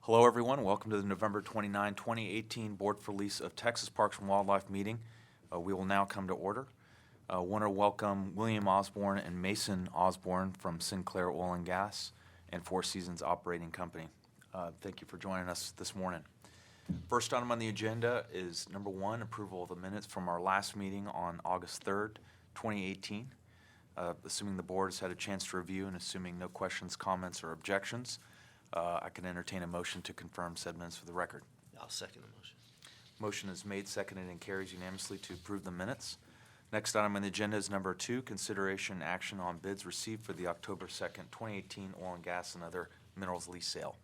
Hello, everyone. Welcome to the November 29, 2018 Board for Lease of Texas Parks and Wildlife meeting. We will now come to order. I want to welcome William Osborne and Mason Osborne from Sinclair Oil and Gas and Four Seasons Operating Company. Thank you for joining us this morning. First item on the agenda is number 1, approval of the minutes from our last meeting on August 3rd, 2018. Assuming the board has had a chance to review and assuming no questions, comments, or objections, I can entertain a motion to confirm said minutes for the record. I'll second the motion. Motion is made, seconded, and carries unanimously to approve the minutes. Next item on the agenda is number 2, consideration and action on bids received for the October 2nd, 2018 oil and gas and other minerals lease sale.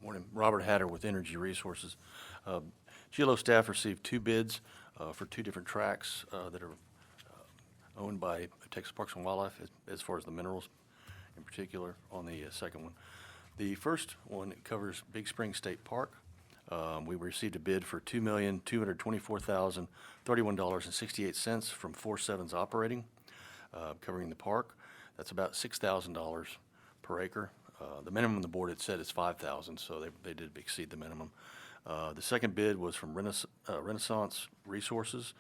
Morning, Robert Hatter with Energy Resources. GLO staff received 2 bids for 2 different tracts that are owned by Texas Parks and Wildlife as far as the minerals in particular on the second one. The first one covers Big Spring State Park. We received a bid for $2,224,031.68 from 4/7's Operating, covering the park. That's about $6,000 per acre. The minimum the board had said is $5,000, so they did exceed the minimum. The second bid was from Renaissance Resources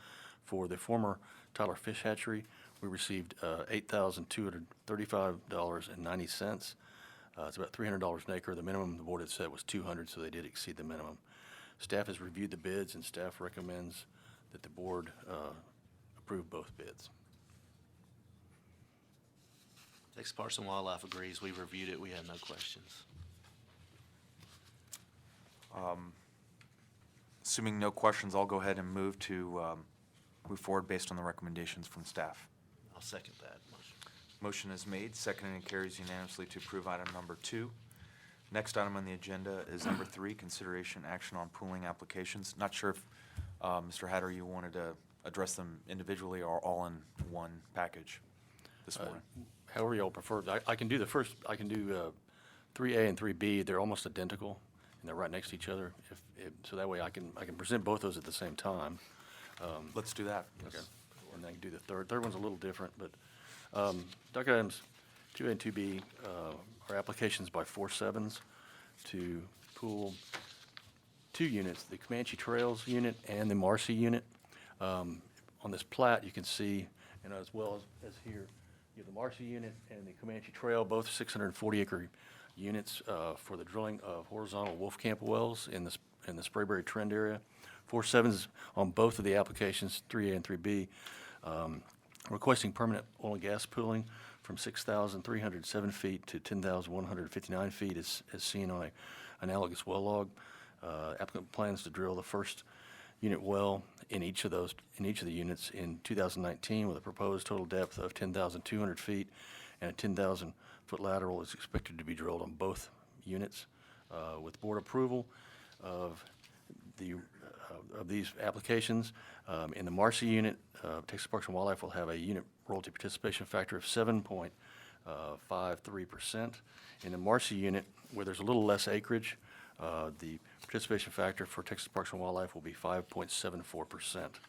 for the former Tyler Fish Hatchery. We received $8,235.90. It's about $300 an acre. The minimum the board had said was $200, so they did exceed the minimum. Staff has reviewed the bids, and staff recommends that the board approve both bids. Texas Parks and Wildlife agrees. We reviewed it. We had no questions. Assuming no questions, I'll go ahead and move forward based on the recommendations from staff. I'll second that motion. Motion is made, seconded, and carries unanimously to approve item number 2. Next item on the agenda is number 3, consideration action on pooling applications. Not sure if, Mr. Hatter, you wanted to address them individually or all in one package this morning. However y'all prefer. I can do the first. I can do 3A and 3B. They're almost identical, and they're right next to each other. So that way I can present both those at the same time. Let's do that. Okay. And then I can do the third. Third one's a little different, but docket items 2A and 2B are applications by 4/7's to pool 2 units, the Comanche Trails unit and the Marcy unit. On this plat, you can see, and as well as here, you have the Marcy unit and the Comanche Trail, both 640-acre units for the drilling of horizontal Wolfcamp wells in the Sprayberry Trend area. 4/7's on both of the applications, 3A and 3B, requesting permanent oil and gas pooling from 6,307 feet to 10,159 feet as seen on an analogous well log. Applicant plans to drill the first unit well in each of the units in 2019 with a proposed total depth of 10,200 feet, and a 10,000-foot lateral is expected to be drilled on both units. With board approval of these applications, in the Marcy unit, Texas Parks and Wildlife will have a unit royalty participation factor of 7.53%. In the Marcy unit, where there's a little less acreage, the participation factor for Texas Parks and Wildlife will be 5.74%.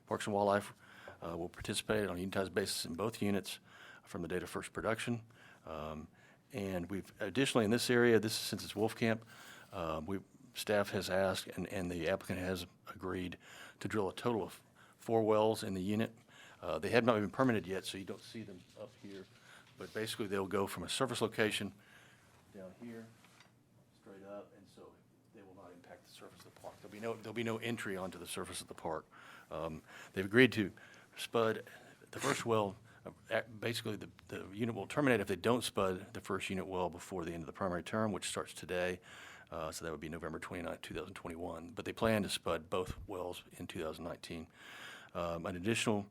Parks and Wildlife will participate on a unitized basis in both units from the date of first production. And we've additionally in this area, since it's Wolfcamp, staff has asked and the applicant has agreed to drill a total of 4 wells in the unit. They have not been permitted yet, so you don't see them up here. But basically, they'll go from a surface location down here, straight up, and so they will not impact the surface of the park. There'll be no entry onto the surface of the park. They've agreed to spud the first well. Basically, the unit will terminate if they don't spud the first unit well before the end of the primary term, which starts today. So that would be November 29, 2021. But they plan to spud both wells in 2019. An additional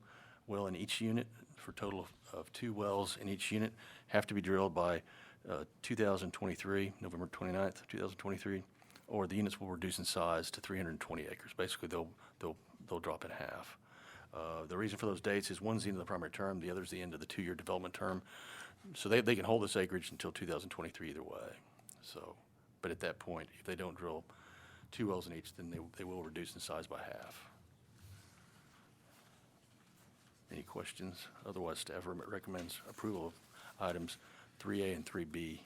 well in each unit for a total of 2 wells in each unit have to be drilled by 2023, November 29th, 2023, or the units will reduce in size to 320 acres. Basically, they'll drop in half. The reason for those dates is one's the end of the primary term, the other's the end of the 2-year development term. So they can hold this acreage until 2023 either way. So, but at that point, if they don't drill 2 wells in each, then they will reduce in size by half. Any questions? Otherwise, staff recommends approval of items 3A and 3B.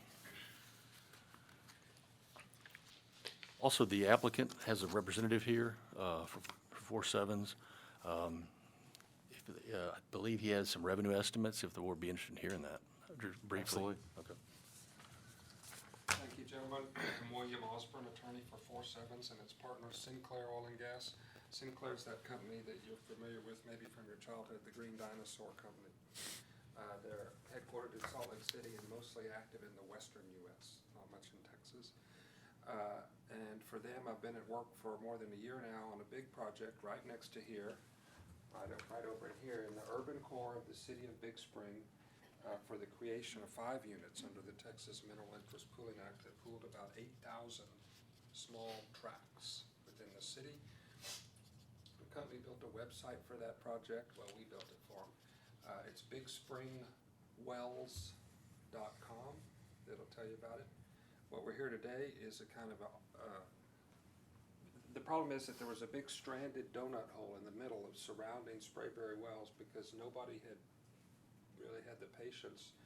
Also, the applicant has a representative here for 4.7s. I believe he has some revenue estimates, if the board would be interested in hearing that, just briefly. Absolutely. Okay. Thank you, gentlemen. I'm William Osborne, attorney for 4.7s and its partner Sinclair Oil and Gas. Sinclair's that company that you're familiar with maybe from your childhood, the Green Dinosaur Company. They're headquartered in Salt Lake City and mostly active in the western U.S., not much in Texas. And for them, I've been at work for more than a year now on a big project right next to here, right over in here in the urban core of the city of Big Spring, for the creation of 5 units under the Texas Mineral Interest Pooling Act that pooled about 8,000 small tracts within the city. The company built a website for that project. Well, we built it for them. It's bigspringwells.com. It'll tell you about it. What we're here today is a kind of the problem is that there was a big stranded donut hole in the middle of surrounding Sprayberry Wells because nobody had really had the patience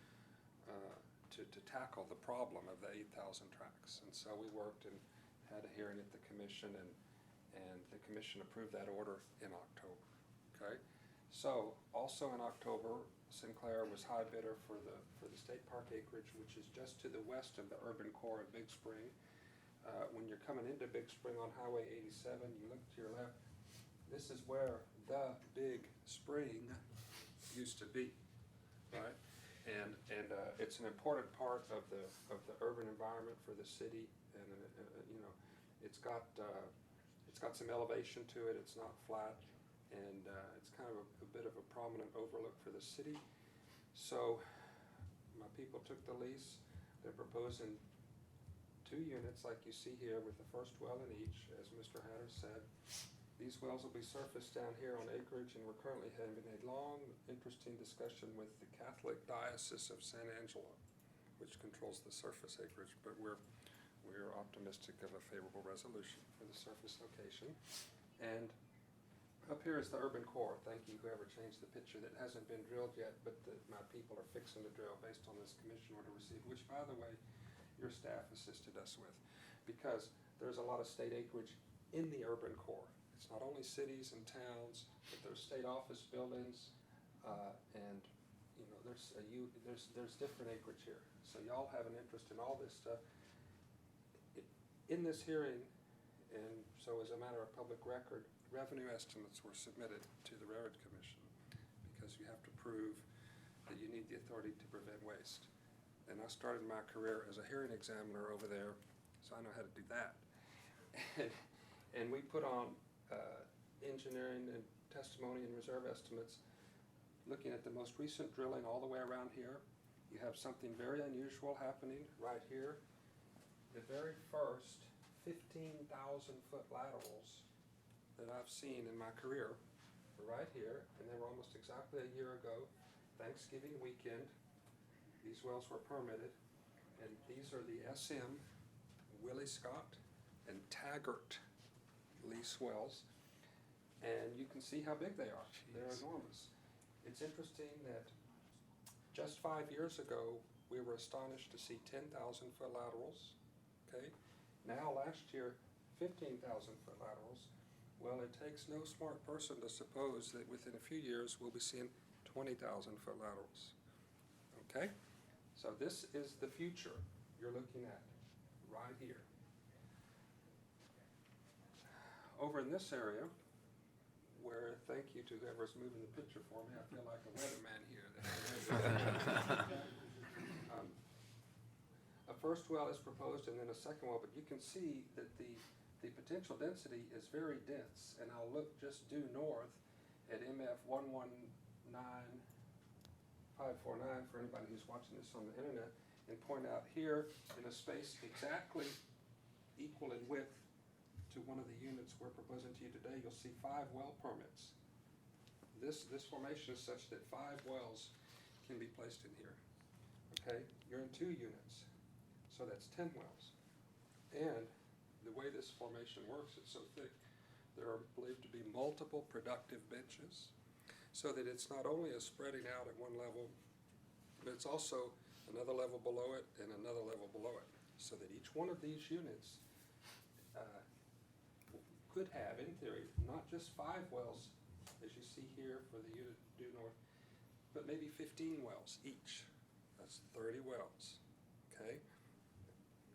to tackle the problem of the 8,000 tracts. And so we worked and had a hearing at the commission, and the commission approved that order in October. Okay, so also in October, Sinclair was high bidder for the state park acreage, which is just to the west of the urban core of Big Spring. When you're coming into Big Spring on Highway 87, you look to your left. This is where the Big Spring used to be, right? And it's an important part of the urban environment for the city, and you know, it's got some elevation to it. It's not flat, and it's kind of a bit of a prominent overlook for the city. So my people took the lease. They're proposing 2 units like you see here with the first well in each, as Mr. Hatter said. These wells will be surfaced down here on acreage, and we're currently having a long, interesting discussion with the Catholic Diocese of San Angelo, which controls the surface acreage, but we're optimistic of a favorable resolution for the surface location. And up here is the urban core. Thank you, whoever changed the picture. That hasn't been drilled yet, but my people are fixing to drill based on this commission order received, which, by the way, your staff assisted us with, because there's a lot of state acreage in the urban core. It's not only cities and towns, but there's state office buildings, and you know there's different acreage here. So y'all have an interest in all this stuff. In this hearing, and so as a matter of public record, revenue estimates were submitted to the Railroad Commission because you have to prove that you need the authority to prevent waste. And I started my career as a hearing examiner over there, so I know how to do that. And we put on engineering and testimony and reserve estimates looking at the most recent drilling all the way around here. You have something very unusual happening right here. The very first 15,000-foot laterals that I've seen in my career were right here, and they were almost exactly a year ago, Thanksgiving weekend. These wells were permitted, and these are the SM, Willie Scott, and Taggart lease wells, and you can see how big they are. They're enormous. It's interesting that just 5 years ago, we were astonished to see 10,000-foot laterals, okay? Now, last year, 15,000-foot laterals. Well, it takes no smart person to suppose that within a few years, we'll be seeing 20,000-foot laterals, okay? So this is the future you're looking at right here. Over in this area, where thank you to whoever's moving the picture for me, I feel like a weatherman here. A first well is proposed and then a second well, but you can see that the potential density is very dense, and I'll look just due north at MF 119549 for anybody who's watching this on the internet, and point out here in a space exactly equal in width to one of the units we're proposing to you today, you'll see 5 well permits. This formation is such that 5 wells can be placed in here. Okay, you're in 2 units, so that's 10 wells. And the way this formation works, it's so thick, there are believed to be multiple productive benches, so that it's not only a spreading out at one level, but it's also another level below it and another level below it, so that each one of these units could have, in theory, not just 5 wells, as you see here for the unit due north, but maybe 15 wells each. That's 30 wells, okay?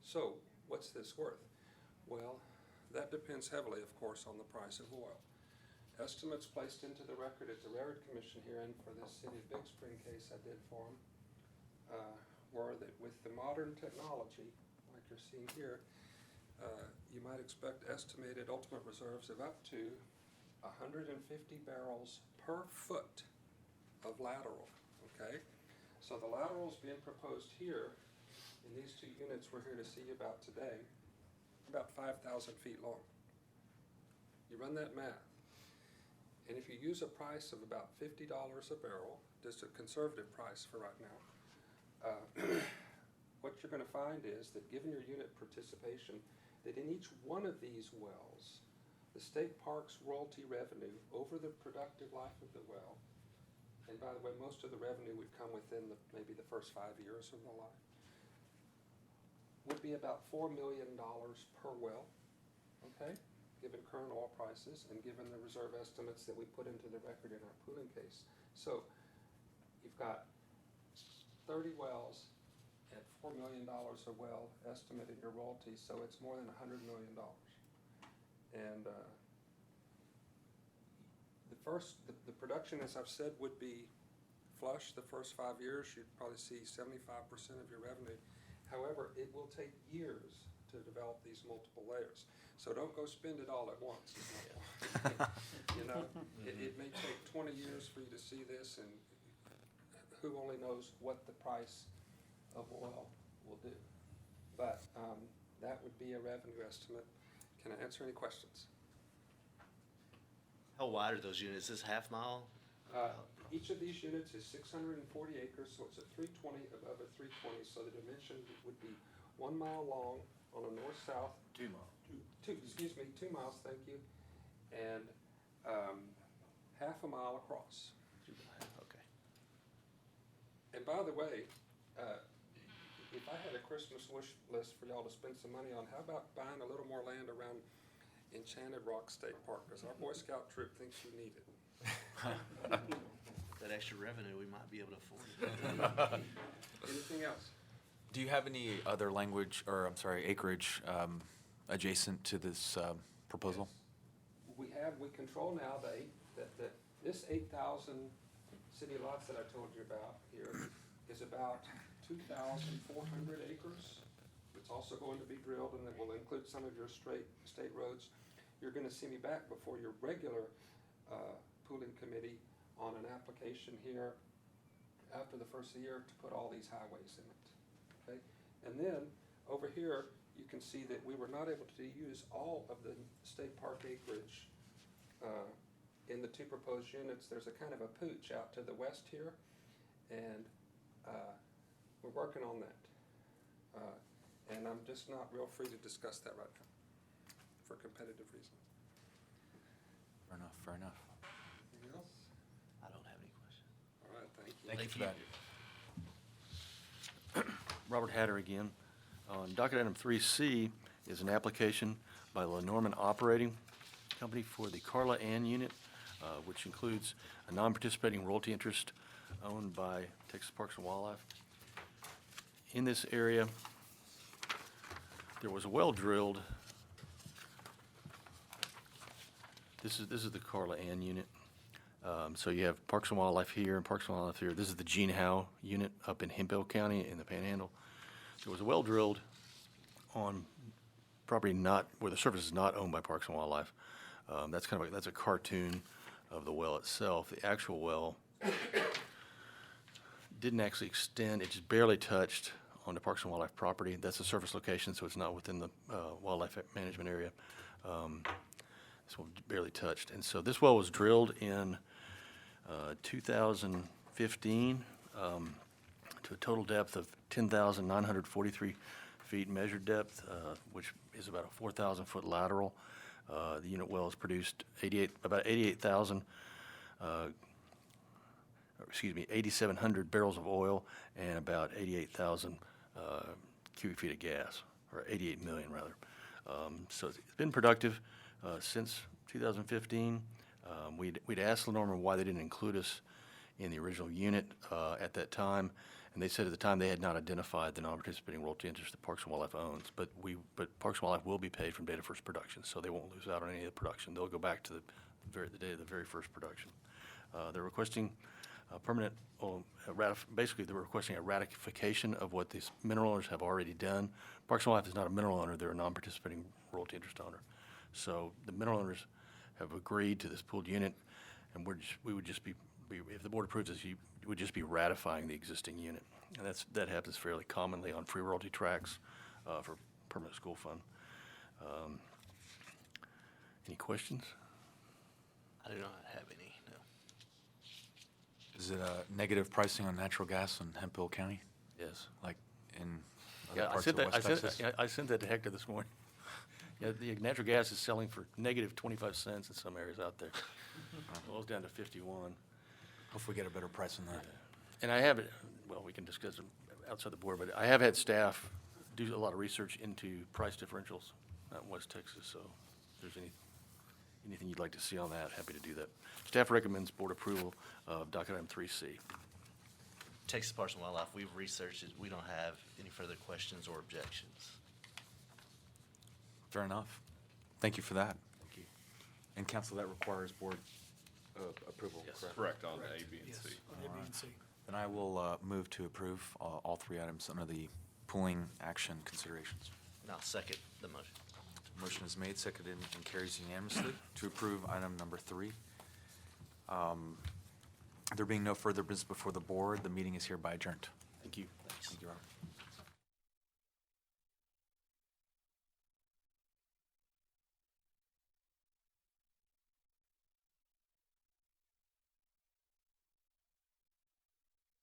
So, what's this worth? Well, that depends heavily, of course, on the price of oil. Estimates placed into the record at the Railroad Commission hearing for this City of Big Spring case I did for them were that with the modern technology, like you're seeing here, you might expect estimated ultimate reserves of up to 150 barrels per foot of lateral, okay? So the laterals being proposed here in these 2 units we're here to see about today, about 5,000 feet long. You run that math, and if you use a price of about $50 a barrel, just a conservative price for right now, what you're going to find is that given your unit participation, that in each one of these wells, the state park's royalty revenue over the productive life of the well, and by the way, most of the revenue would come within maybe the first 5 years of the life, would be about $4 million per well, okay? Given current oil prices and given the reserve estimates that we put into the record in our pooling case. So you've got 30 wells at $4 million a well estimated your royalties, so it's more than $100 million. And the production, as I've said, would be flush the first 5 years. You'd probably see 75% of your revenue. However, it will take years to develop these multiple layers. So don't go spend it all at once. You know, it may take 20 years for you to see this, and who only knows what the price of oil will do. But that would be a revenue estimate. Can I answer any questions? How wide are those units? Is this half mile? Each of these units is 640 acres, so it's a 320 above a 320, so the dimension would be 1 mile long on a north-south. 2 miles. 2 miles, thank you, and half a mile across. Okay. And by the way, if I had a Christmas wish list for y'all to spend some money on, how about buying a little more land around Enchanted Rock State Park, because our Boy Scout troop thinks you need it. That extra revenue, we might be able to afford it. Anything else? Do you have any other acreage adjacent to this proposal? We control now this 8,000 city lots that I told you about here is about 2,400 acres. It's also going to be drilled, and it will include some of your state roads. You're going to see me back before your regular pooling committee on an application here after the first year to put all these highways in it. Okay? And then over here, you can see that we were not able to use all of the state park acreage in the 2 proposed units. There's a kind of a pooch out to the west here, and we're working on that. And I'm just not real free to discuss that right now for competitive reasons. Fair enough. Anything else? I don't have any questions. All right, thank you. Thank you for that. Robert Hatter again. On docket item 3C is an application by Lenormand Operating Company for the Carla Ann unit, which includes a non-participating royalty interest owned by Texas Parks and Wildlife. In this area, there was a well drilled. This is the Carla Ann unit. So you have Parks and Wildlife here and Parks and Wildlife here. This is the Gene Howe unit up in Hemphill County in the Panhandle. There was a well drilled on property where the surface is not owned by Parks and Wildlife. That's a cartoon of the well itself. The actual well didn't actually extend; it just barely touched on the Parks and Wildlife property. That's a surface location, so it's not within the wildlife management area. This one barely touched, and so this well was drilled in 2015 to a total depth of 10,943 feet measured depth, which is about a 4,000-foot lateral. The unit well has produced 8,700 barrels of oil and about 88,000 cubic feet of gas, or 88 million rather. So it's been productive. since 2015. We'd asked Lenormand why they didn't include us in the original unit at that time, and they said at the time they had not identified the non-participating royalty interest that Parks and Wildlife owns. But Parks and Wildlife will be paid from date of first production, so they won't lose out on any of the production. They'll go back to the day of the very first production. They're requesting basically they're requesting a ratification of what these mineral owners have already done. Parks and Wildlife is not a mineral owner; they're a non-participating royalty interest owner. So the mineral owners have agreed to this pooled unit, and we would just be, if the board approves this, you would just be ratifying the existing unit. And that happens fairly commonly on free royalty tracts for permanent school fund. Any questions? I do not have any, no. Is it negative pricing on natural gas in Hemphill County, Yes. like in Yeah, other I parts sent of that, West Texas? I sent that to Hector this morning. Yeah, the natural gas is selling for negative 25 cents in some areas out there. Well, it's down to 51. Hopefully get a better price than that. And I have it, well, we can discuss it outside the board, but I have had staff do a lot of research into price differentials out in West Texas, so if there's anything you'd like to see on that, happy to do that. Staff recommends board approval of docket item 3C. Texas Parks and Wildlife, we've researched it. We don't have any further questions or objections. Fair enough. Thank you for that. Thank you. And council, that requires board approval, Yes. correct? Correct, on A, B, and Yes, C. on A, B, and C. Then I will move to approve all three items under the pooling action considerations. And I'll second the motion. Motion is made, seconded, and carries unanimously to approve item number 3. There being no further business before the board, the meeting is hereby adjourned. Thank you. Thank you, Robert.